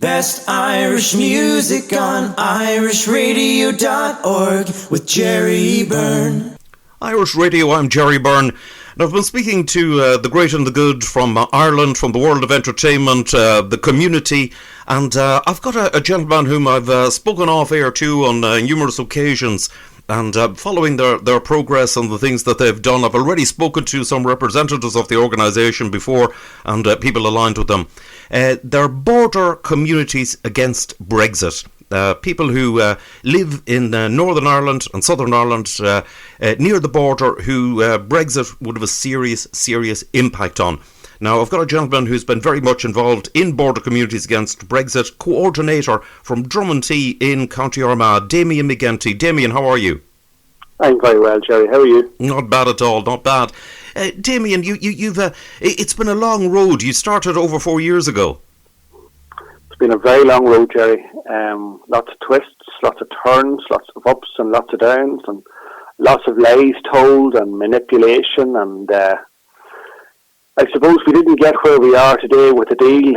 Best Irish music on irishradio.org with Jerry Byrne. Irish Radio, I'm Jerry Byrne. And I've been speaking to the great and the good from Ireland, from the world of entertainment, the community, and I've got a gentleman whom I've spoken off air to on numerous occasions. And following their progress and the things that they've done, I've already spoken to some representatives of the organisation before and people aligned with them. They're Border Communities Against Brexit. People who live in Northern Ireland and Southern Ireland near the border who Brexit would have a serious impact on. Now, I've got a gentleman who's been very much involved in Border Communities Against Brexit, co-ordinator from Drummondtee in County Armagh, Damian McGenity. Damian, how are you? I'm very well, Jerry. How are you? Not bad at all, not bad. Damian, you've it's been a long road. You started over 4 years ago. It's been a very long road, Jerry. Lots of twists, lots of turns, lots of ups and lots of downs, and lots of lies told and manipulation. And I suppose we didn't get where we are today with the deal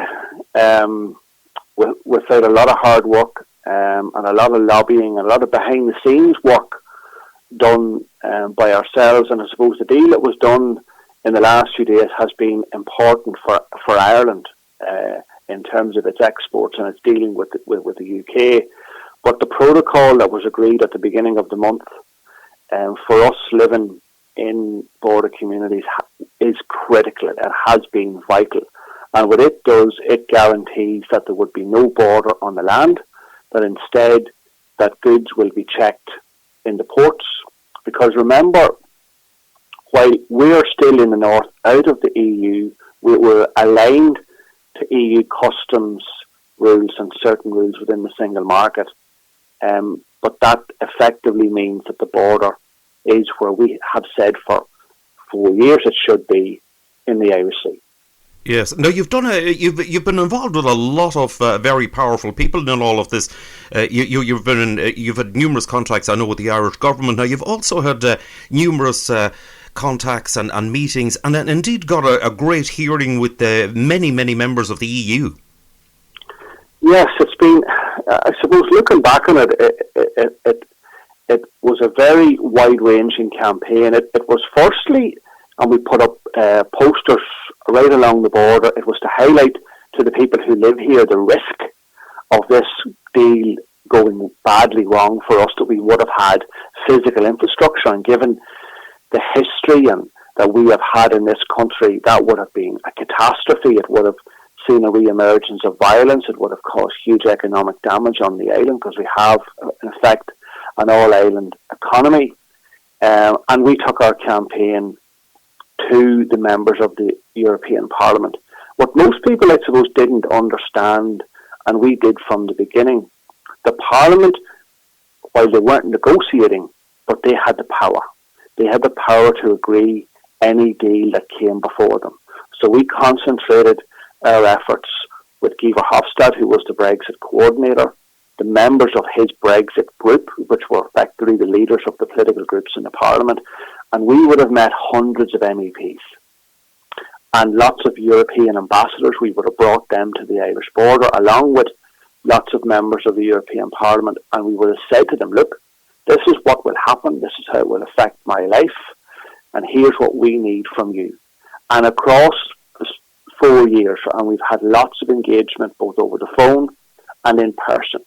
without a lot of hard work and a lot of lobbying and a lot of behind-the-scenes work done by ourselves. And I suppose the deal that was done in the last few days has been important for Ireland in terms of its exports and its dealing with the UK. But the protocol that was agreed at the beginning of the month for us living in border communities is critical. It has been vital. And what it does, it guarantees that there would be no border on the land, that instead that goods will be checked in the ports. Because remember, while we're still in the north, out of the EU, we were aligned to EU customs rules and certain rules within the single market. But that effectively means that the border is where we have said for 4 years it should be, in the Irish Sea. Yes. Now you've been involved with a lot of very powerful people in all of this. You've had numerous contacts, I know, with the Irish government. Now you've also had numerous contacts and meetings, and indeed got a great hearing with many members of the EU. Yes, it's been. I suppose looking back on it was a very wide-ranging campaign. It was firstly, and we put up posters right along the border. It was to highlight to the people who live here the risk of this deal going badly wrong for us, that we would have had physical infrastructure, and given the history and that we have had in this country, that would have been a catastrophe. It would have seen a re-emergence of violence. It would have caused huge economic damage on the island, because we have, in effect, an all-island economy. And we took our campaign to the members of the European Parliament. What most people, I suppose, didn't understand, and we did from the beginning, the Parliament, while they weren't negotiating, but they had the power. They had the power to agree any deal that came before them. So we concentrated our efforts with Guy Verhofstadt, who was the Brexit coordinator, the members of his Brexit group, which were effectively the leaders of the political groups in the Parliament, and we would have met hundreds of MEPs and lots of European ambassadors. We would have brought them to the Irish border, along with lots of members of the European Parliament, and we would have said to them, look, this is what will happen, this is how it will affect my life, and here's what we need from you. And across 4 years, and we've had lots of engagement both over the phone and in person,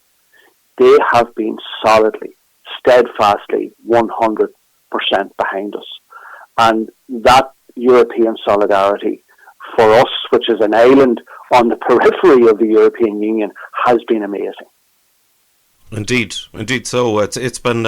they have been solidly, steadfastly, 100% behind us. And that European solidarity for us, which is an island on the periphery of the European Union, has been amazing. Indeed so. It's been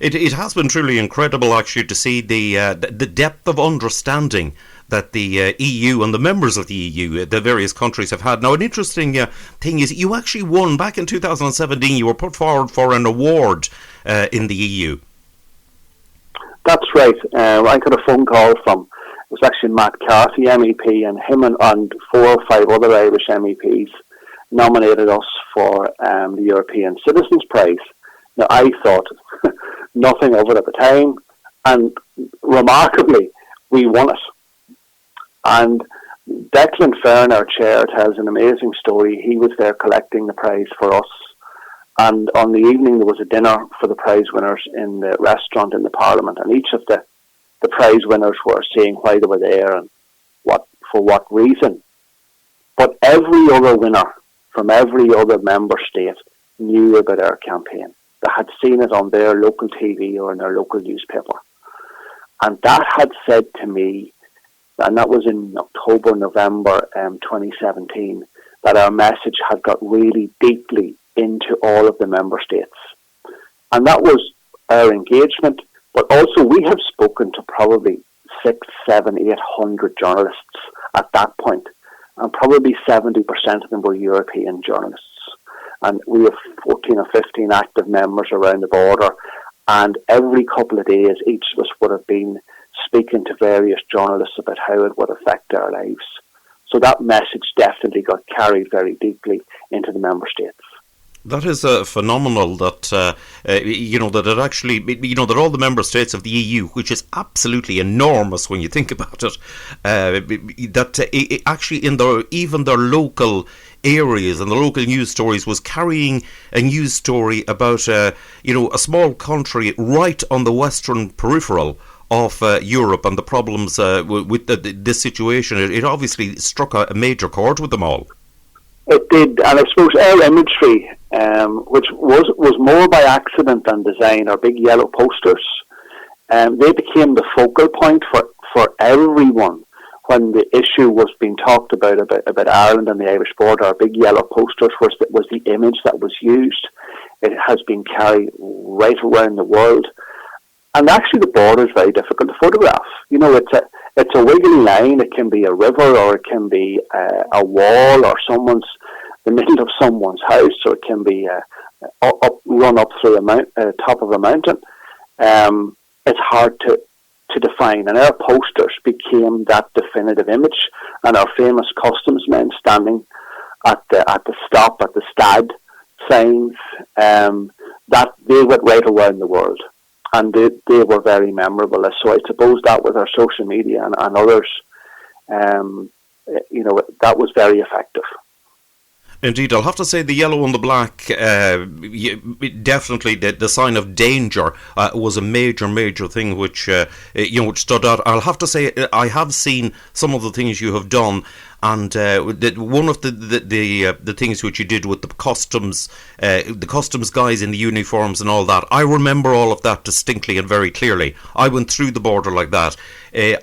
it has been truly incredible, actually, to see the depth of understanding that the EU and the members of the EU, the various countries, have had. Now, an interesting thing is you actually won back in 2017. You were put forward for an award in the EU. That's right. I got a phone call from, it was actually Matt Carthy, MEP, and him and 4 or 5 other Irish MEPs nominated us for the European Citizens Prize. Now, I thought nothing of it at the time, and remarkably, we won it. And Declan Fern, our chair, tells an amazing story. He was there collecting the prize for us, and on the evening there was a dinner for the prize winners in the restaurant in the Parliament, and each of the prize winners were saying why they were there and for what reason. But every other winner from every other member state knew about our campaign. They had seen it on their local TV or in their local newspaper. And that had said to me, and that was in October, November 2017, that our message had got really deeply into all of the member states. And that was our engagement, but also we have spoken to probably 600, 700, 800 journalists at that point, and probably 70% of them were European journalists. And we have 14 or 15 active members around the border, and every couple of days each of us would have been speaking to various journalists about how it would affect our lives. So that message definitely got carried very deeply into the member states. That is phenomenal that, that it actually, that all the member states of the EU, which is absolutely enormous when you think about it, that actually in even their local areas and the local news stories was carrying a news story about, a small country right on the western peripheral of Europe and the problems with this situation. It obviously struck a major chord with them all. It did, and I suppose our imagery, which was more by accident than design, our big yellow posters, they became the focal point for everyone when the issue was being talked about Ireland and the Irish border. Our big yellow posters was the image that was used. It has been carried right around the world. And actually the border is very difficult to photograph. It's a wiggly line. It can be a river, or it can be a wall, or the middle of someone's house, or it can be run up through top of a mountain. It's hard to define, and our posters became that definitive image. And our famous customs men standing at the stop at the Stad signs, that they went right around the world. And they were very memorable. So I suppose that with our social media and others, that was very effective. Indeed, I'll have to say the yellow and the black, definitely the sign of danger was a major thing which which stood out. I'll have to say I have seen some of the things you have done, and one of the things which you did with the customs guys in the uniforms and all that, I remember all of that distinctly and very clearly. I went through the border like that.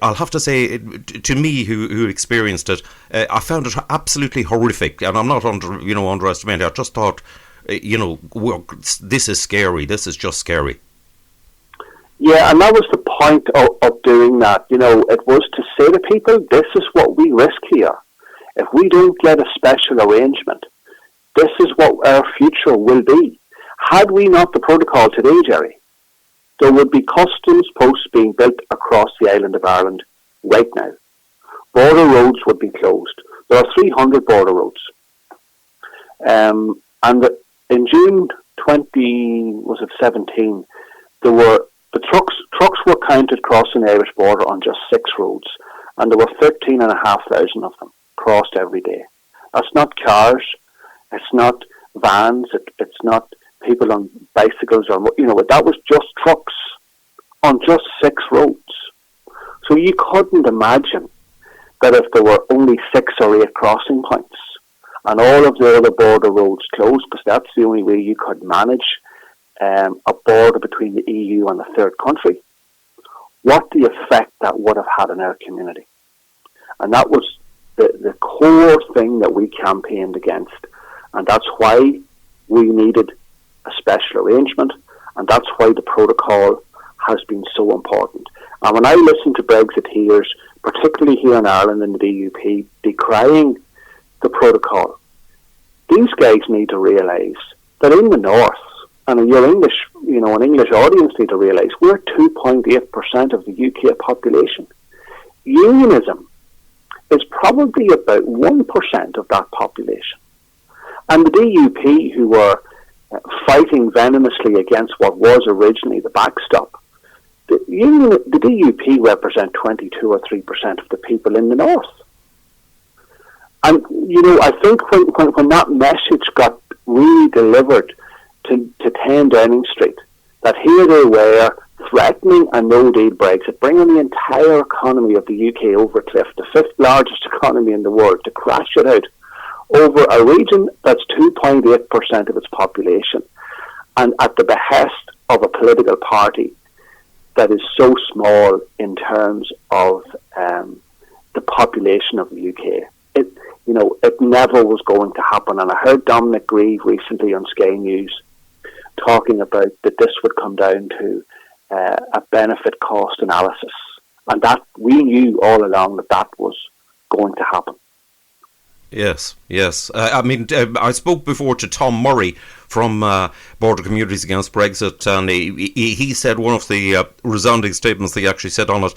I'll have to say, to me, who experienced it, I found it absolutely horrific, and I'm not underestimating. I just thought, this is scary. This is just scary. Yeah, and that was the point of doing that. It was to say to people, this is what we risk here. If we don't get a special arrangement, this is what our future will be. Had we not the protocol today, Jerry, there would be customs posts being built across the island of Ireland right now. Border roads would be closed. There are 300 border roads. And in June 2017, the trucks were counted crossing the Irish border on just 6 roads, and there were 13,500 of them crossed every day. That's not cars, it's not vans, it's not people on bicycles, or that was just trucks on just 6 roads. So you couldn't imagine that if there were only 6 or 8 crossing points and all of the other border roads closed, because that's the only way you could manage a border between the EU and a third country, what the effect that would have had in our community. And that was the core thing that we campaigned against, and that's why we needed a special arrangement, and that's why the protocol has been so important. And when I listen to Brexiteers, particularly here in Ireland in the DUP, decrying the protocol, these guys need to realise that in the north, and your English, an English audience need to realise, we're 2.8% of the UK population. Unionism is probably about 1% of that population. And the DUP, who were fighting venomously against what was originally the backstop, the DUP represent 22 or 3% of the people in the north. And, I think when that message got really delivered to 10 Downing Street, that here they were threatening a no-deal Brexit, bringing the entire economy of the UK over a cliff, the fifth largest economy in the world, to crash it out over a region that's 2.8% of its population, and at the behest of a political party that is so small in terms of the population of the UK. It never was going to happen. And I heard Dominic Grieve recently on Sky News talking about that this would come down to a benefit cost analysis, and that we knew all along that was going to happen. Yes. I spoke before to Tom Murray from Border Communities Against Brexit, and he said one of the resounding statements that he actually said on it.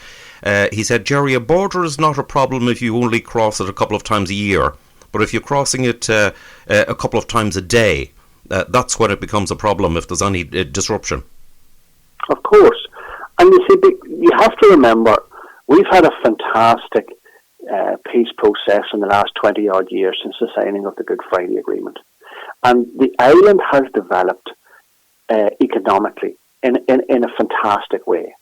He said, Jerry, a border is not a problem if you only cross it a couple of times a year, but if you're crossing it a couple of times a day, that's when it becomes a problem if there's any disruption. Of course. And you see, you have to remember, we've had a fantastic peace process in the last 20-odd years since the signing of the Good Friday Agreement. And the island has developed economically in a fantastic way.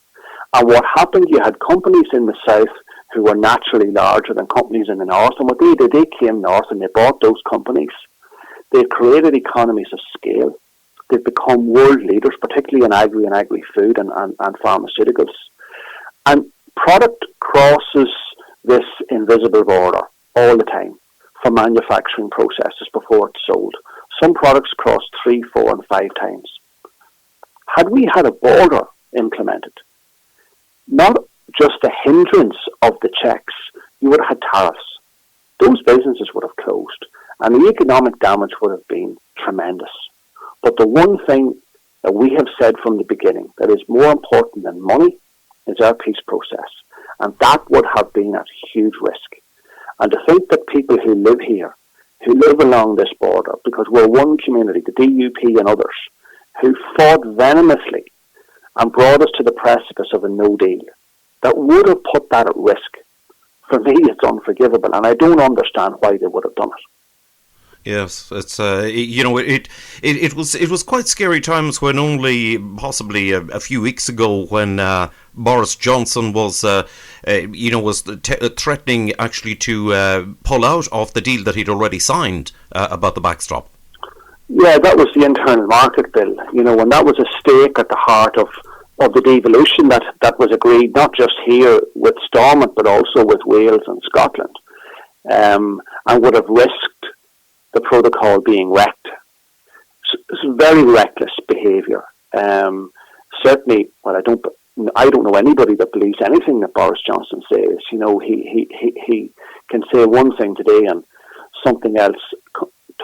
And what happened, you had companies in the south who were naturally larger than companies in the north, and what they did, they came north and they bought those companies. They created economies of scale. They've become world leaders, particularly in agri and agri-food and pharmaceuticals. And product crosses this invisible border all the time for manufacturing processes before it's sold. Some products cross 3, 4 and 5 times. Had we had a border implemented, not just a hindrance of the checks, you would have had tariffs. Those businesses would have closed and the economic damage would have been tremendous. But the one thing that we have said from the beginning that is more important than money is our peace process. And that would have been at huge risk. And to think that people who live here, who live along this border, because we're one community, the DUP and others, who fought venomously and brought us to the precipice of a no deal, that would have put that at risk. For me, it's unforgivable, and I don't understand why they would have done it. Yes, it's it was quite scary times when only possibly a few weeks ago when Boris Johnson was threatening actually to pull out of the deal that he'd already signed about the backstop. Yeah, that was the internal market bill. When that was a stake at the heart of the devolution that was agreed not just here with Stormont but also with Wales and Scotland, and would have risked the protocol being wrecked. It's very reckless behaviour. Certainly, I don't know anybody that believes anything that Boris Johnson says. He can say one thing today and something else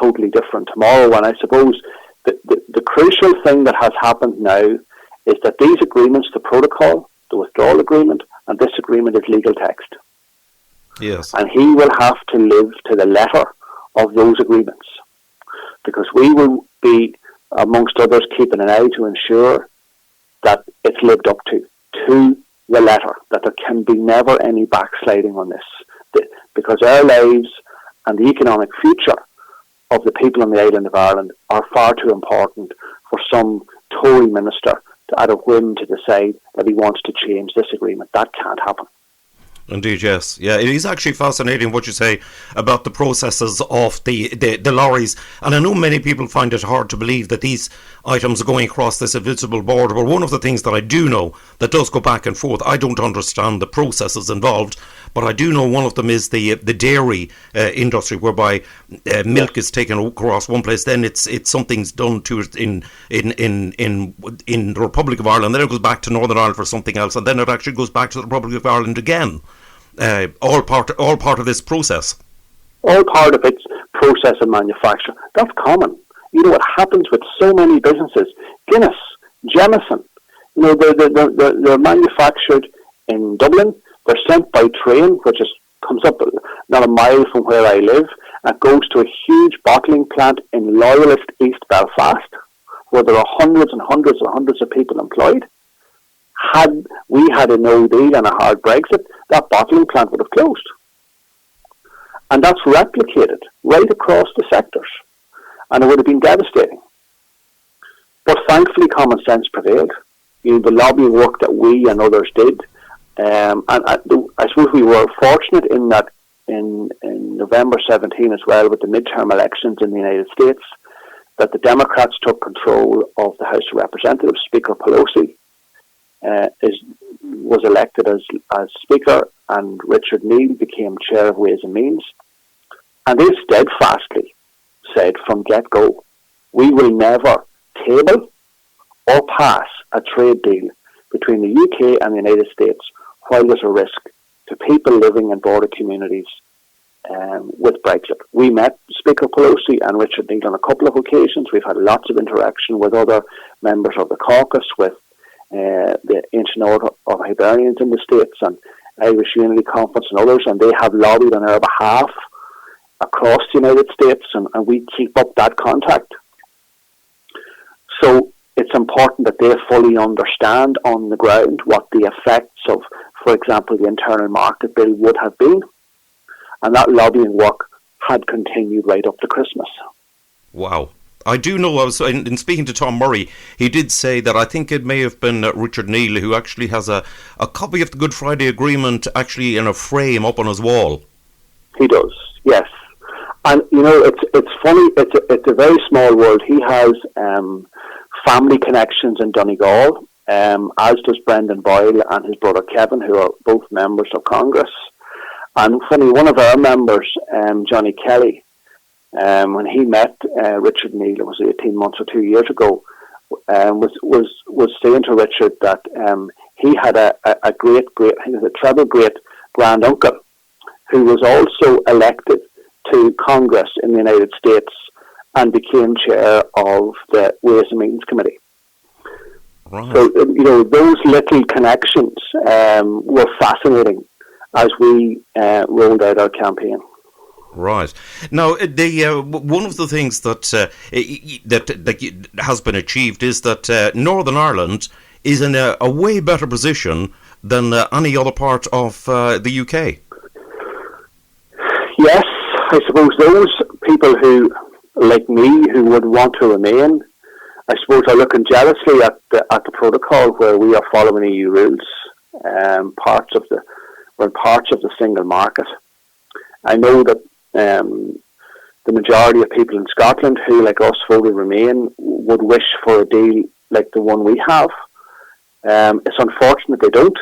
totally different tomorrow. And I suppose the crucial thing that has happened now is that these agreements, the protocol, the withdrawal agreement, and this agreement is legal text. Yes. And he will have to live to the letter of those agreements, because we will be, amongst others, keeping an eye to ensure that it's lived up to the letter, that there can be never any backsliding on this, because our lives and the economic future of the people on the island of Ireland are far too important for some Tory minister to, at a whim, to decide that he wants to change this agreement. That can't happen. Indeed, yes. Yeah, it is actually fascinating what you say about the processes of the lorries. And I know many people find it hard to believe that these items are going across this invisible border. But one of the things that I do know that does go back and forth, I don't understand the processes involved, but I do know one of them is the dairy industry, whereby milk is taken across one place, then it's something's done to it in the Republic of Ireland, then it goes back to Northern Ireland for something else, and then it actually goes back to the Republic of Ireland again. All part of this process. All part of its process of manufacture. That's common. It happens with so many businesses. Guinness, Jameson, they're manufactured in Dublin. They're sent by train, which comes up not a mile from where I live, and goes to a huge bottling plant in loyalist East Belfast, where there are hundreds and hundreds and hundreds of people employed. Had we had a no deal and a hard Brexit, that bottling plant would have closed. And that's replicated right across the sectors. And it would have been devastating. But thankfully, common sense prevailed. The lobbying work that we and others did. And I suppose we were fortunate in that in November 17 as well, with the midterm elections in the United States, that the Democrats took control of the House of Representatives. Speaker Pelosi was elected as Speaker, and Richard Neal became Chair of Ways and Means. And they steadfastly said from get-go, we will never table or pass a trade deal between the UK and the United States while there's a risk to people living in border communities with Brexit. We met Speaker Pelosi and Richard Neal on a couple of occasions. We've had lots of interaction with other members of the caucus, with the Ancient Order of Hibernians in the States and Irish Unity Conference and others, and they have lobbied on our behalf across the United States, and we keep up that contact. So it's important that they fully understand on the ground what the effects of, for example, the internal market bill would have been. And that lobbying work had continued right up to Christmas. Wow. I do know, I was in speaking to Tom Murray, he did say that I think it may have been Richard Neal who actually has a copy of the Good Friday Agreement actually in a frame up on his wall. He does, yes. And, it's funny, it's a very small world. He has family connections in Donegal, as does Brendan Boyle and his brother Kevin, who are both members of Congress. And funny, one of our members, Johnny Kelly, when he met Richard Neal, it was 18 months or 2 years ago, was saying to Richard that he had a treble great granduncle who was also elected to Congress in the United States and became chair of the Ways and Means Committee. Right. So, those little connections were fascinating as we rolled out our campaign. Right. Now, one of the things that has been achieved is that Northern Ireland is in a way better position than any other part of the UK. Yes, I suppose those people who, like me, who would want to remain, I suppose are looking jealously at the protocol where we are following EU rules, parts of the single market. I know that the majority of people in Scotland who, like us, voted Remain would wish for a deal like the one we have. It's unfortunate they don't.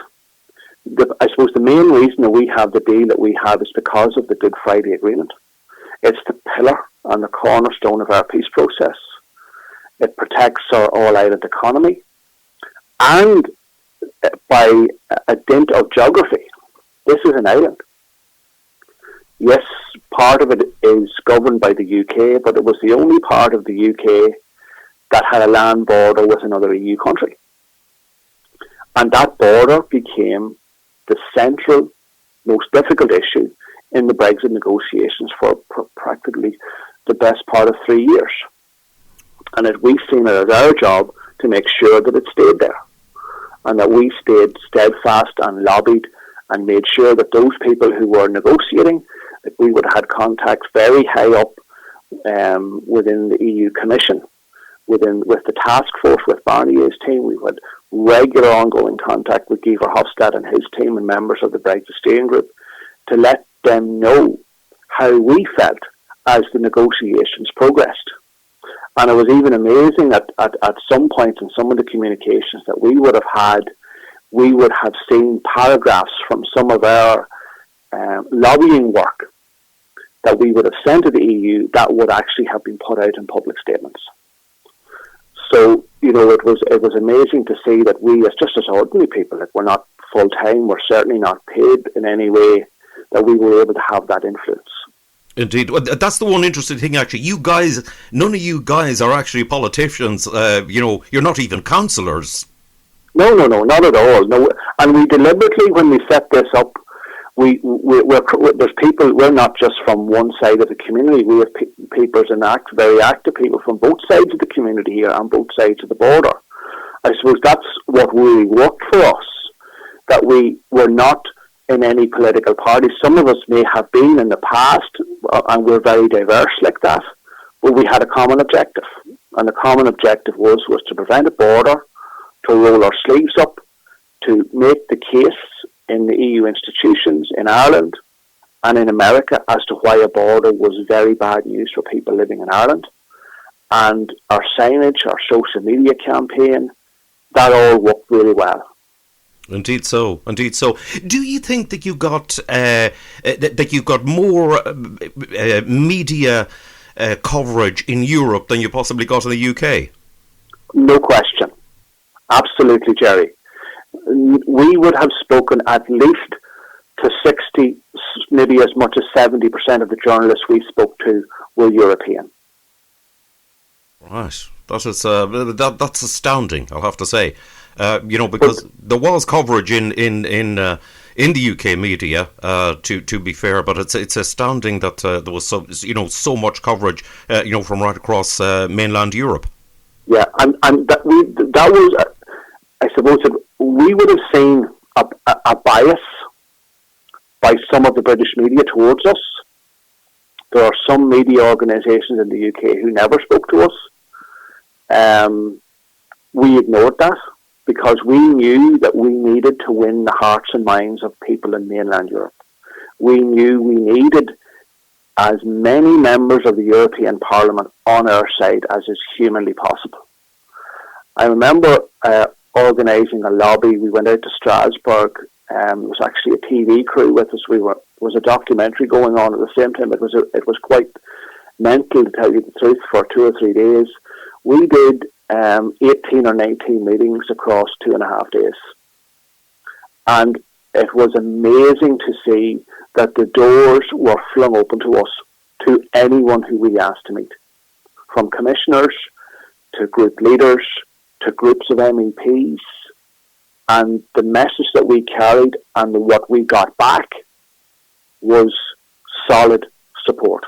I suppose the main reason that we have the deal that we have is because of the Good Friday Agreement. It's the pillar and the cornerstone of our peace process. It protects our all-island economy, and by a dint of geography, this is an island. Yes, part of it is governed by the UK, but it was the only part of the UK that had a land border with another EU country. And that border became the central, most difficult issue in the Brexit negotiations for practically the best part of 3 years. And we've seen it as our job to make sure that it stayed there, and that we stayed steadfast and lobbied and made sure that those people who were negotiating, that we would have had contacts very high up within the EU Commission, with the task force, with Barnier's team. We had regular ongoing contact with Guy Verhofstadt and his team and members of the Brexit steering group to let them know how we felt as the negotiations progressed. And it was even amazing at some point in some of the communications that we would have seen paragraphs from some of our lobbying work that we would have sent to the EU that would actually have been put out in public statements. So, it was amazing to see that we, as just as ordinary people, like we're not full-time, we're certainly not paid in any way, that we were able to have that influence. Indeed. Well, that's the one interesting thing, actually. You guys, none of you guys are actually politicians. You're not even councillors. No, not at all. No, and we deliberately, when we set this up, there's people. We're not just from one side of the community. We have people very active people from both sides of the community here and both sides of the border. I suppose that's what really worked for us. That we were not in any political party. Some of us may have been in the past, and we're very diverse like that, but we had a common objective. And the common objective was to prevent a border, to roll our sleeves up, to make the case in the EU institutions, in Ireland and in America, as to why a border was very bad news for people living in Ireland. And our signage, our social media campaign, that all worked really well. Indeed so. Indeed so. Do you think that you got more media coverage in Europe than you possibly got in the UK? No question. Absolutely, Jerry. We would have spoken at least to 60, maybe as much as 70% of the journalists we spoke to were European. Right. That is that's astounding, I'll have to say. Because there was coverage in the UK media, to be fair, but it's astounding that there was so much coverage, from right across mainland Europe. Yeah, and that was, I suppose, that we would have seen a bias by some of the British media towards us. There are some media organisations in the UK who never spoke to us. We ignored that, because we knew that we needed to win the hearts and minds of people in mainland Europe. We knew we needed as many members of the European Parliament on our side as is humanly possible. I remember organising a lobby. We went out to Strasbourg. It was actually a TV crew with us. There was a documentary going on at the same time. It was quite mental, to tell you the truth, for 2 or 3 days. We did 18 or 19 meetings across 2.5 days. And it was amazing to see that the doors were flung open to us, to anyone who we asked to meet. From commissioners to group leaders to groups of MEPs. And the message that we carried and what we got back was solid support.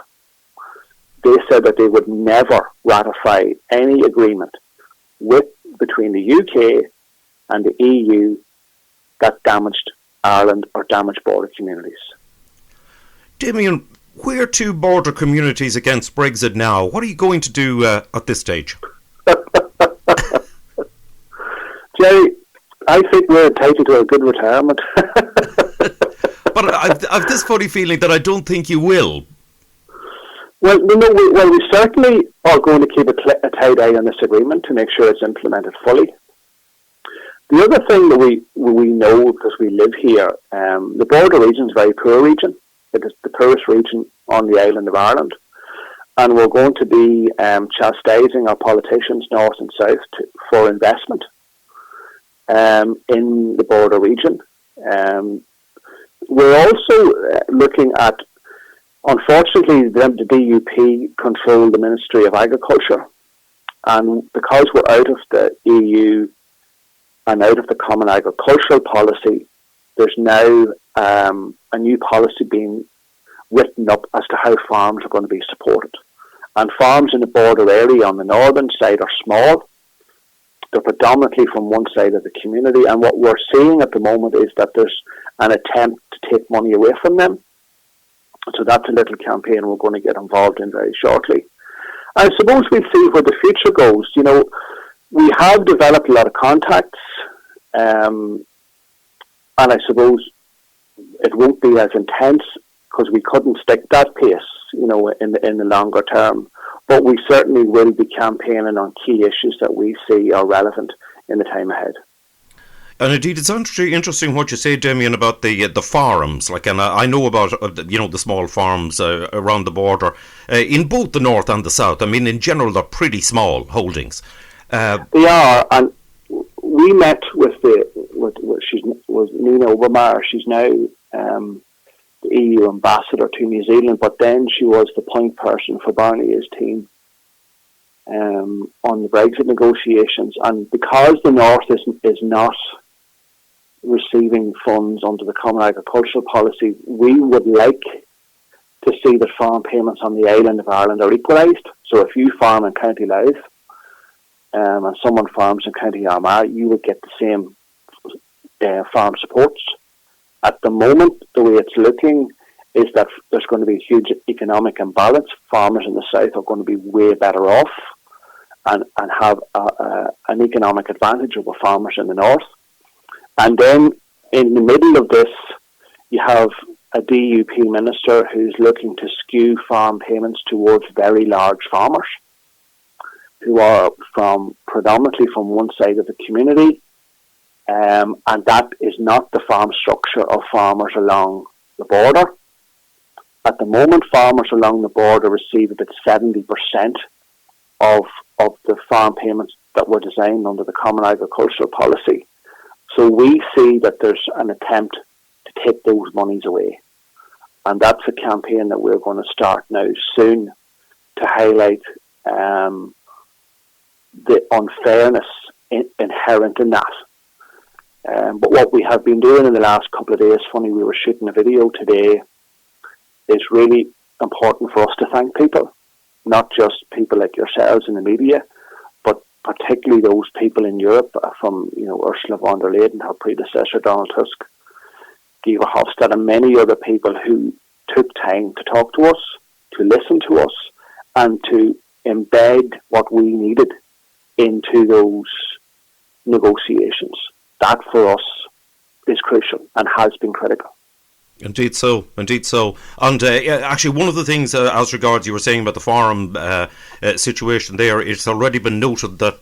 They said that they would never ratify any agreement between the UK and the EU that damaged Ireland or damaged border communities. Damian, where to Border Communities Against Brexit now? What are you going to do at this stage? Jerry, I think we're entitled to a good retirement. But I've this funny feeling that I don't think you will. Well, we certainly are going to keep a tight eye on this agreement to make sure it's implemented fully. The other thing that we know, because we live here, the border region is a very poor region. It is the poorest region on the island of Ireland. And we're going to be chastising our politicians north and south for investment in the border region. We're also looking at, unfortunately, the DUP control the Ministry of Agriculture, and because we're out of the EU and out of the Common Agricultural Policy, there's now a new policy being written up as to how farms are going to be supported. And farms in the border area on the northern side are small. They're predominantly from one side of the community, and what we're seeing at the moment is that there's an attempt to take money away from them. So that's a little campaign we're going to get involved in very shortly. I suppose we'll see where the future goes. We have developed a lot of contacts, and I suppose it won't be as intense because we couldn't stick that pace, in the longer term. But we certainly will be campaigning on key issues that we see are relevant in the time ahead. And indeed, it's interesting what you say, Damian, about the farms. And I know about the small farms around the border in both the north and the south. I mean, in general, they're pretty small holdings. They are, and we met with Nina Obermeyer. She's now the EU ambassador to New Zealand, but then she was the point person for Barney's team on the Brexit negotiations. And because the north is not receiving funds under the Common Agricultural Policy, we would like to see that farm payments on the island of Ireland are equalised. So if you farm in County Louth and someone farms in County Armagh, you would get the same farm supports At the moment, the way it's looking is that there's going to be a huge economic imbalance. Farmers in the south are going to be way better off and have an economic advantage over farmers in the north. And then in the middle of this, you have a DUP minister who's looking to skew farm payments towards very large farmers who are predominantly from one side of the community, and that is not the farm structure of farmers along the border. At the moment, farmers along the border receive about 70% of the farm payments that were designed under the Common Agricultural Policy. So we see that there's an attempt to take those monies away. And that's a campaign that we're going to start now soon to highlight the unfairness inherent in that. But what we have been doing in the last couple of days, funny, we were shooting a video today, is really important for us to thank people, not just people like yourselves in the media, but particularly those people in Europe, from Ursula von der Leyen, her predecessor Donald Tusk, Guy Verhofstadt, and many other people who took time to talk to us, to listen to us, and to embed what we needed into those negotiations. That for us is crucial and has been critical. Indeed so. And actually, one of the things as regards you were saying about the farm situation there, it's already been noted that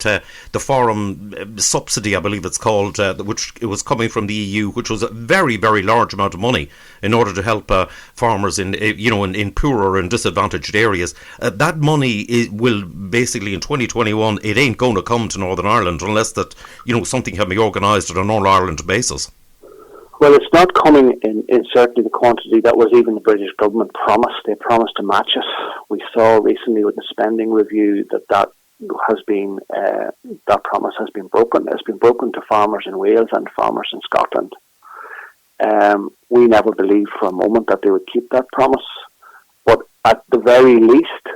the farm subsidy, I believe it's called, which it was coming from the EU, which was a very, very large amount of money in order to help farmers in poorer and disadvantaged areas. That money will basically in 2021, it ain't going to come to Northern Ireland unless that something can be organised on an All-Ireland basis. Well, it's not coming in certainly the quantity that was even the British government promised. They promised to match it. We saw recently with the spending review that promise has been broken. It's been broken to farmers in Wales and farmers in Scotland. We never believed for a moment that they would keep that promise. But at the very least,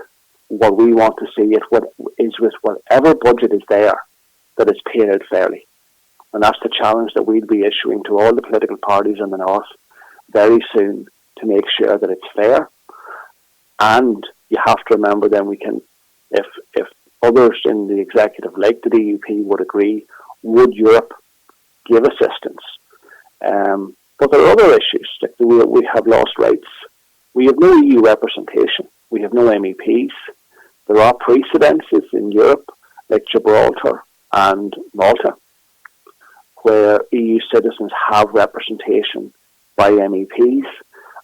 what we want to see is with whatever budget is there, that it's paid out fairly. And that's the challenge that we'll be issuing to all the political parties in the north very soon, to make sure that it's fair. And you have to remember then we can, if others in the executive, like the DUP, would agree, would Europe give assistance? But there are other issues, like we have lost rights. We have no EU representation. We have no MEPs. There are precedences in Europe, like Gibraltar and Malta, where EU citizens have representation by MEPs,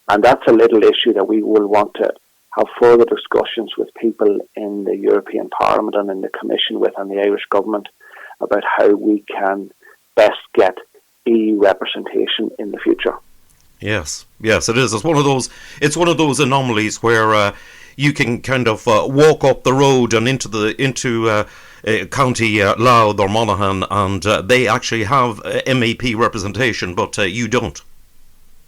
and that's a little issue that we will want to have further discussions with people in the European Parliament and in the Commission with, and the Irish government, about how we can best get EU representation in the future. Yes, it is. It's one of those anomalies where you can kind of walk up the road and into County Louth or Monaghan, and they actually have MEP representation, but you don't.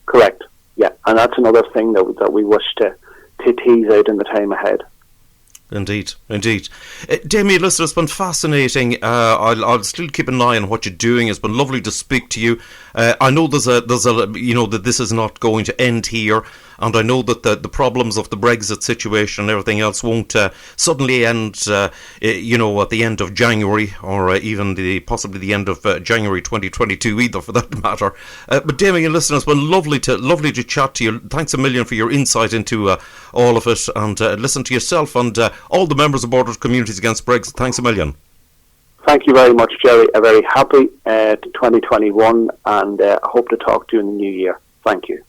Correct. Yeah, and that's another thing that we wish to tease out in the time ahead. Indeed. Damian, listen, it's been fascinating. I'll still keep an eye on what you're doing. It's been lovely to speak to you. I know there's a that this is not going to end here, and I know that the problems of the Brexit situation and everything else won't suddenly end, at the end of January, or even possibly the end of January 2022 either, for that matter. But Damian, listen, it's been lovely to chat to you. Thanks a million for your insight into all of it, and listen to yourself and all the members of Border Communities Against Brexit. Thanks a million. Thank you very much, Jerry. A very happy 2021, and I hope to talk to you in the new year. Thank you.